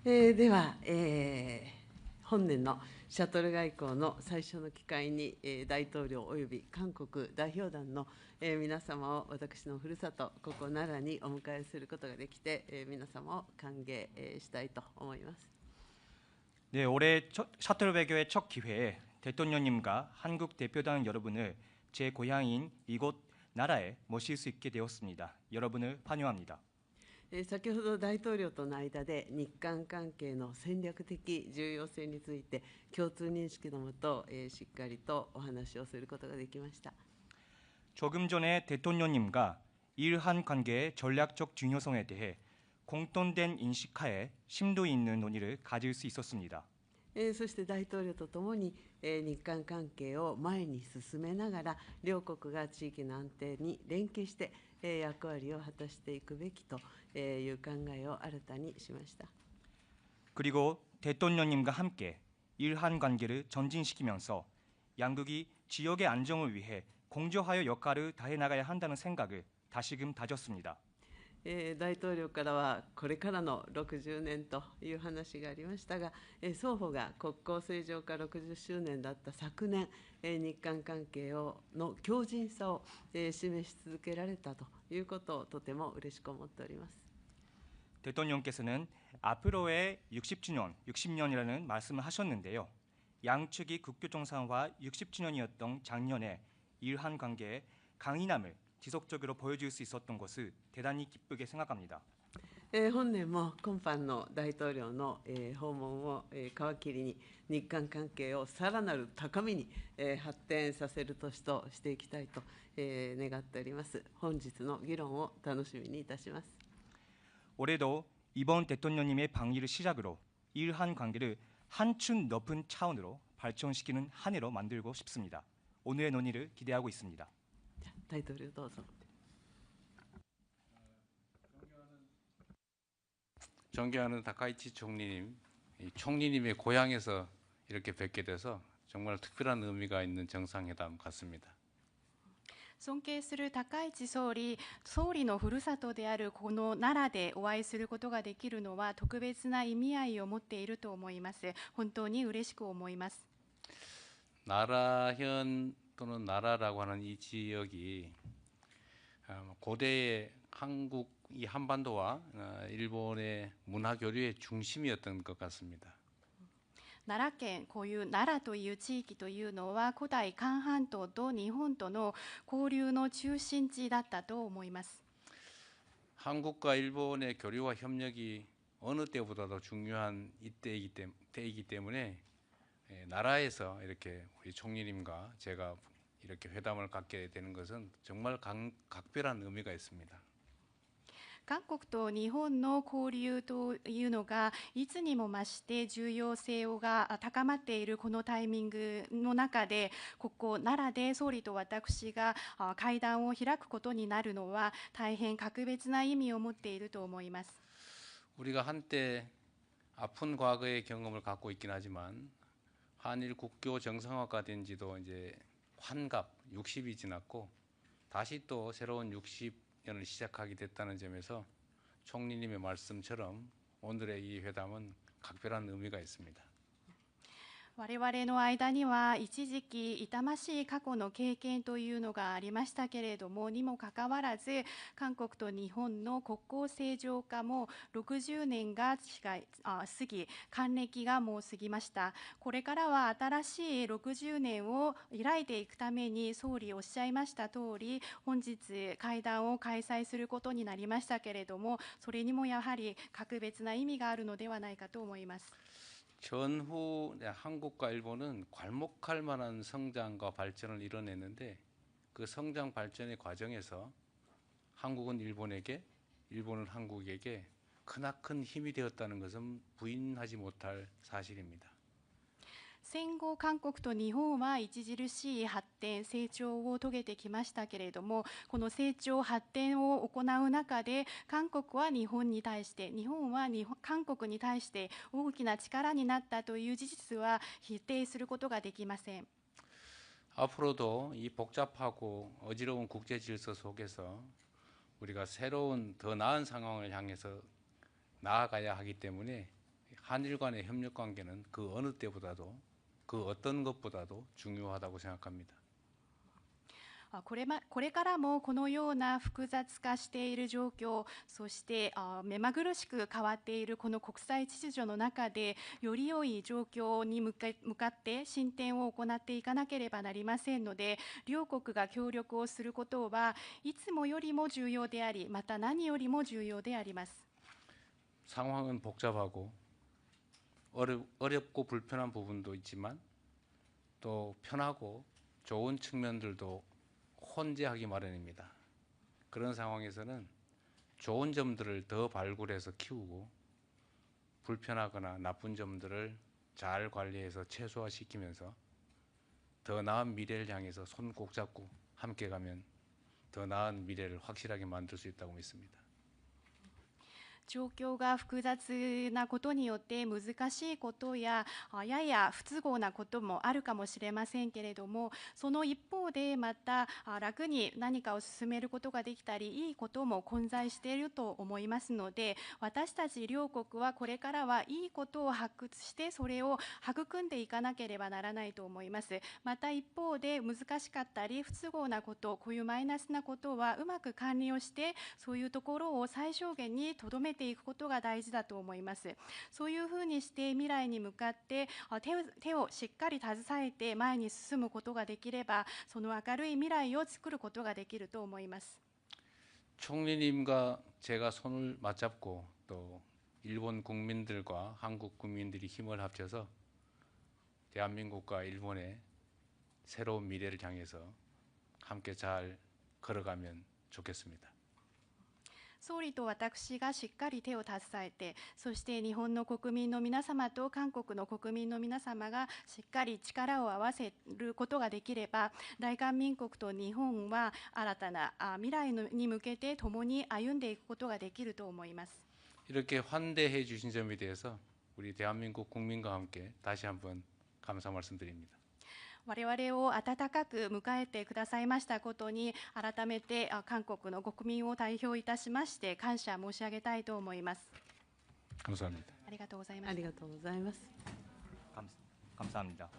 では、本年のシャトル外交の最初の機会に、大統領および韓国代表団の、皆様を私のふるさと、ここ奈良にお迎えすることができて、皆様を歓迎、したいと思います。 네, 올해 셔틀 외교의 첫 기회에 대통령님과 한국 대표단 여러분을 제 고향인 이곳 나라에 모실 수 있게 되었습니다. 여러분을 환영합니다. 先ほど大統領との間で日韓関係の戦略的重要性について共通認識のもと、しっかりとお話をすることができました。 조금 전에 대통령님과 일한 관계의 전략적 중요성에 대해 공통된 인식하에 심도 있는 논의를 가질 수 있었습니다. そして大統領とともに、日韓関係を前に進めながら、両国が地域の安定に連携して、役割を果たしていくべきという考えを新たにしました。 그리고 대통령님과 함께 일한 관계를 전진시키면서 양국이 지역의 안정을 위해 공조하여 역할을 다해 나가야 한다는 생각을 다시금 다졌습니다. 大統領からはこれからの60年という話がありましたが、双方が国交正常化60周年だった昨年、日韓関係の強靭さを示し続けられたということをとても嬉しく思っております。 대통령께서는 앞으로의 60주년, 60년이라는 말씀을 하셨는데요. 양측이 국교 정상화 60주년이었던 작년에 일한 관계의 강인함을 지속적으로 보여줄 수 있었던 것을 대단히 기쁘게 생각합니다. 本年も今般の大統領の訪問を皮切りに、日韓関係をさらなる高みに発展させる年としていきたいと願っております。本日の議論を楽しみにいたします。 올해도 이번 대통령님의 방위를 시작으로 일한 관계를 한층 높은 차원으로 발전시키는 한 해로 만들고 싶습니다. 오늘의 논의를 기대하고 있습니다. 大統領どうぞ。 존경하는 다카이치 총리님, 총리님의 고향에서 이렇게 뵙게 돼서 정말 특별한 의미가 있는 정상회담 같습니다. 尊敬する高市総理のふるさとであるこの奈良でお会いすることができるのは特別な意味合いを持っていると思います。本当に嬉しく思います。 나라현 또는 나라라고 하는 이 지역이 고대의 한국 이 한반도와 일본의 문화 교류의 중심이었던 것 같습니다. 奈良県、こういう奈良という地域というのは古代韓半島と日本との交流の中心地だったと思います。 한국과 일본의 교류와 협력이 어느 때보다도 중요한 때이기 때문에 나라에서 이렇게 우리 총리님과 제가 이렇게 회담을 갖게 되는 것은 정말 각별한 의미가 있습니다. 韓国と日本の交流というのがいつにも増して重要性が高まっているこのタイミングの中で、ここ奈良で総理と私が会談を開くことになるのは大変格別な意味を持っていると思います。 우리가 한때 아픈 과거의 경험을 갖고 있긴 하지만 한일 국교 정상화가 된 지도 이제 환갑 60이 지났고 다시 또 새로운 60년을 시작하게 됐다는 점에서 총리님의 말씀처럼 오늘의 이 회담은 각별한 의미가 있습니다. 我々の間には一時期痛ましい過去の経験というのがありましたけれども、にもかかわらず韓国と日本の国交正常化も60年が過ぎ、還暦がもう過ぎました。これからは新しい60年を開いていくために、総理おっしゃいました通り本日会談を開催することになりましたけれども、それにもやはり格別な意味があるのではないかと思います。 전후 한국과 일본은 괄목할 만한 성장과 발전을 이뤄냈는데 그 성장 발전의 과정에서 한국은 일본에게, 일본은 한국에게 크나큰 힘이 되었다는 것은 부인하지 못할 사실입니다. 戦後韓国と日本は著しい発展成長を遂げてきましたけれども、この成長発展を行う中で韓国は日本に対して、日本は韓国に対して大きな力になったという事実は否定することができません。 앞으로도 이 복잡하고 어지러운 국제 질서 속에서 우리가 새로운 더 나은 상황을 향해서 나아가야 하기 때문에 한일 간의 협력 관계는 그 어느 때보다도 그 어떤 것보다도 중요하다고 생각합니다. これからもこのような複雑化している状況、そして目まぐるしく変わっているこの国際秩序の中で、より良い状況に向かって進展を行っていかなければなりませんので、両国が協力をすることはいつもよりも重要であり、また何よりも重要であります。 상황은 복잡하고 어렵고 불편한 부분도 있지만 또 편하고 좋은 측면들도 혼재하기 마련입니다. 그런 상황에서는 좋은 점들을 더 발굴해서 키우고 불편하거나 나쁜 점들을 잘 관리해서 최소화시키면서 더 나은 미래를 향해서 손 꼭 잡고 함께 가면 더 나은 미래를 확실하게 만들 수 있다고 믿습니다. 状況が複雑なことによって難しいことややや不都合なこともあるかもしれませんけれども、その一方でまた楽に何かを進めることができたり、いいことも混在していると思いますので、私たち両国はこれからはいいことを発掘して、それを育んでいかなければならないと思います。また一方で難しかったり不都合なこと、こういうマイナスなことはうまく管理をして、そういうところを最小限にとどめていくことが大事だと思います。そういうふうにして未来に向かって手をしっかり携えて前に進むことができれば、その明るい未来を作ることができると思います。 총리님과 제가 손을 맞잡고 또 일본 국민들과 한국 국민들이 힘을 합쳐서 대한민국과 일본의 새로운 미래를 향해서 함께 잘 걸어가면 좋겠습니다. 総理と私がしっかり手を携えて、そして日本の国民の皆様と韓国の国民の皆様がしっかり力を合わせることができれば、大韓民国と日本は新たな未来に向けて共に歩んでいくことができると思います。 이렇게 환대해 주신 점에 대해서 우리 대한민국 국민과 함께 다시 한번 감사 말씀드립니다. 我々を温かく迎えてくださいましたことに、改めて韓国の国民を代表いたしまして感謝申し上げたいと思います。 감사합니다. ありがとうございます。ありがとうございます。감사합니다.